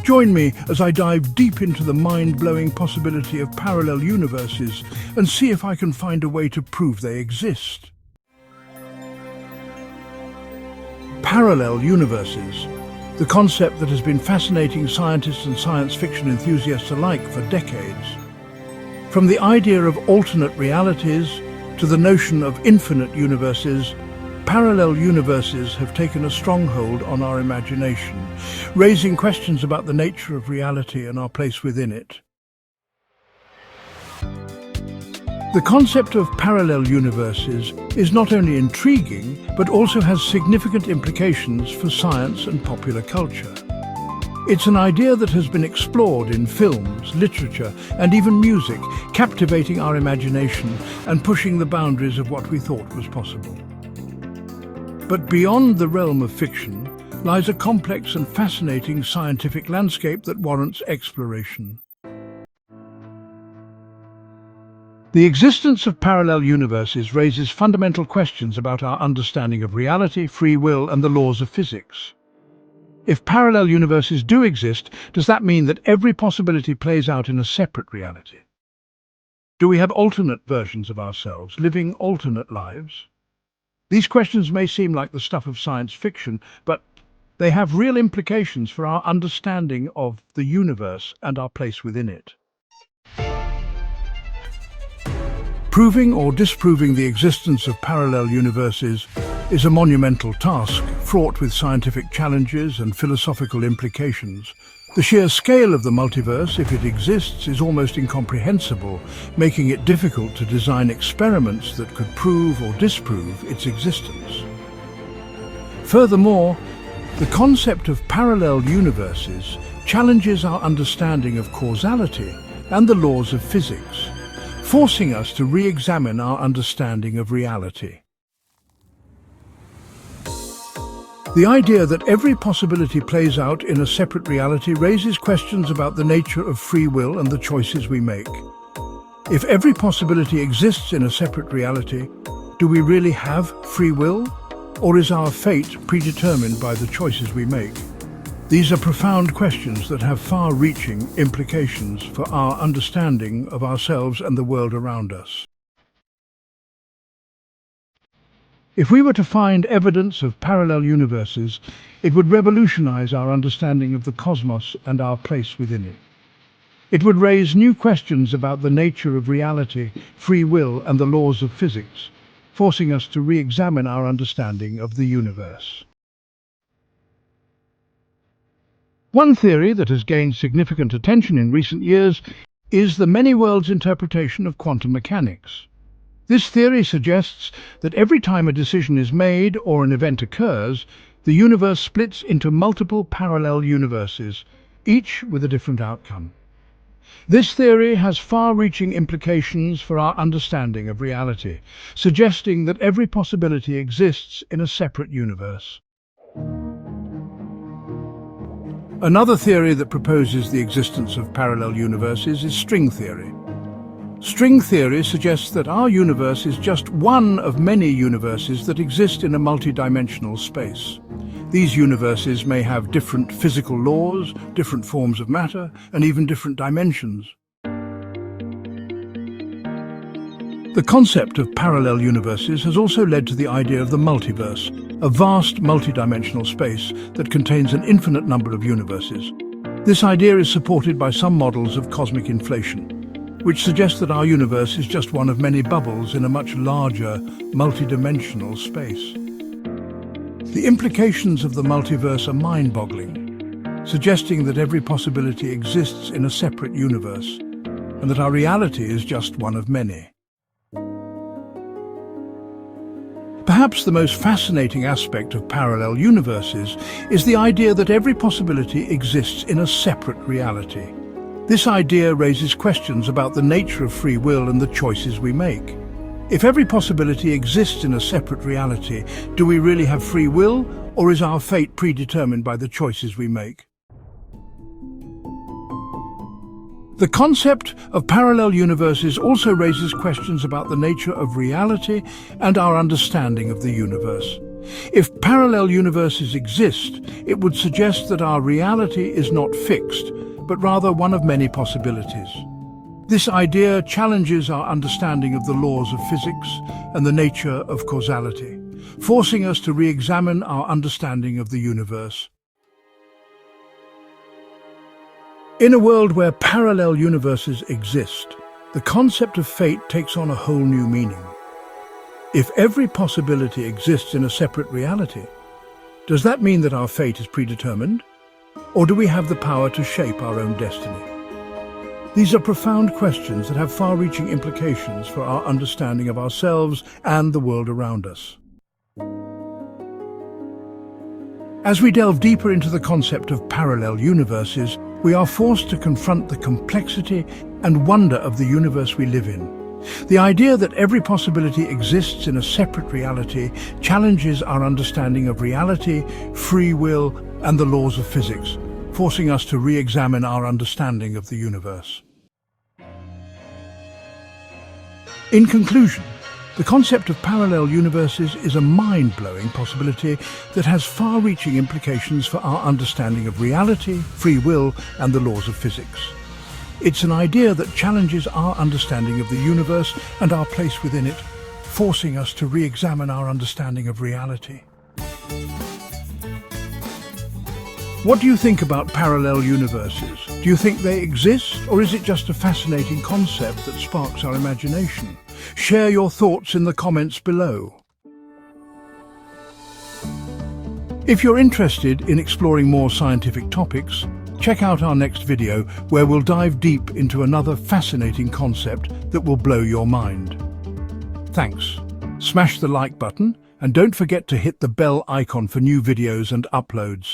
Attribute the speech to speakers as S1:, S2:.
S1: Join me as I dive deep into the mind-blowing possibility of parallel universes and see if I can find a way to prove they exist. Parallel universes, the concept that has been fascinating scientists and science fiction enthusiasts alike for decades. From the idea of alternate realities to the notion of infinite universes, parallel universes have taken a stronghold on our imagination, raising questions about the nature of reality and our place within it. The concept of parallel universes is not only intriguing, but also has significant implications for science and popular culture. It's an idea that has been explored in films, literature, and even music, captivating our imagination and pushing the boundaries of what we thought was possible. But beyond the realm of fiction lies a complex and fascinating scientific landscape that warrants exploration. The existence of parallel universes raises fundamental questions about our understanding of reality, free will, and the laws of physics. If parallel universes do exist, does that mean that every possibility plays out in a separate reality? Do we have alternate versions of ourselves, living alternate lives? These questions may seem like the stuff of science fiction, but they have real implications for our understanding of the universe and our place within it. Proving or disproving the existence of parallel universes is a monumental task, fraught with scientific challenges and philosophical implications. The sheer scale of the multiverse, if it exists, is almost incomprehensible, making it difficult to design experiments that could prove or disprove its existence. Furthermore, the concept of parallel universes challenges our understanding of causality and the laws of physics, forcing us to re-examine our understanding of reality. The idea that every possibility plays out in a separate reality raises questions about the nature of free will and the choices we make. If every possibility exists in a separate reality, do we really have free will? Or is our fate predetermined by the choices we make? These are profound questions that have far-reaching implications for our understanding of ourselves and the world around us. If we were to find evidence of parallel universes, it would revolutionize our understanding of the cosmos and our place within it. It would raise new questions about the nature of reality, free will, and the laws of physics, forcing us to re-examine our understanding of the universe. One theory that has gained significant attention in recent years is the many-worlds interpretation of quantum mechanics. This theory suggests that every time a decision is made or an event occurs, the universe splits into multiple parallel universes, each with a different outcome. This theory has far-reaching implications for our understanding of reality, suggesting that every possibility exists in a separate universe. Another theory that proposes the existence of parallel universes is string theory. String theory suggests that our universe is just one of many universes that exist in a multidimensional space. These universes may have different physical laws, different forms of matter, and even different dimensions. The concept of parallel universes has also led to the idea of the multiverse, a vast multidimensional space that contains an infinite number of universes. This idea is supported by some models of cosmic inflation, which suggests that our universe is just one of many bubbles in a much larger, multidimensional space. The implications of the multiverse are mind-boggling, suggesting that every possibility exists in a separate universe, and that our reality is just one of many. Perhaps the most fascinating aspect of parallel universes is the idea that every possibility exists in a separate reality. This idea raises questions about the nature of free will and the choices we make. If every possibility exists in a separate reality, do we really have free will, or is our fate predetermined by the choices we make? The concept of parallel universes also raises questions about the nature of reality and our understanding of the universe. If parallel universes exist, it would suggest that our reality is not fixed, but rather one of many possibilities. This idea challenges our understanding of the laws of physics and the nature of causality, forcing us to re-examine our understanding of the universe. In a world where parallel universes exist, the concept of fate takes on a whole new meaning. If every possibility exists in a separate reality, does that mean that our fate is predetermined? Or do we have the power to shape our own destiny? These are profound questions that have far-reaching implications for our understanding of ourselves and the world around us. As we delve deeper into the concept of parallel universes, we are forced to confront the complexity and wonder of the universe we live in. The idea that every possibility exists in a separate reality challenges our understanding of reality, free will, and the laws of physics, forcing us to re-examine our understanding of the universe. In conclusion, the concept of parallel universes is a mind-blowing possibility that has far-reaching implications for our understanding of reality, free will, and the laws of physics. It's an idea that challenges our understanding of the universe and our place within it, forcing us to re-examine our understanding of reality. What do you think about parallel universes? Do you think they exist, or is it just a fascinating concept that sparks our imagination? Share your thoughts in the comments below. If you're interested in exploring more scientific topics, check out our next video where we'll dive deep into another fascinating concept that will blow your mind. Thanks. Smash the like button and don't forget to hit the bell icon for new videos and uploads.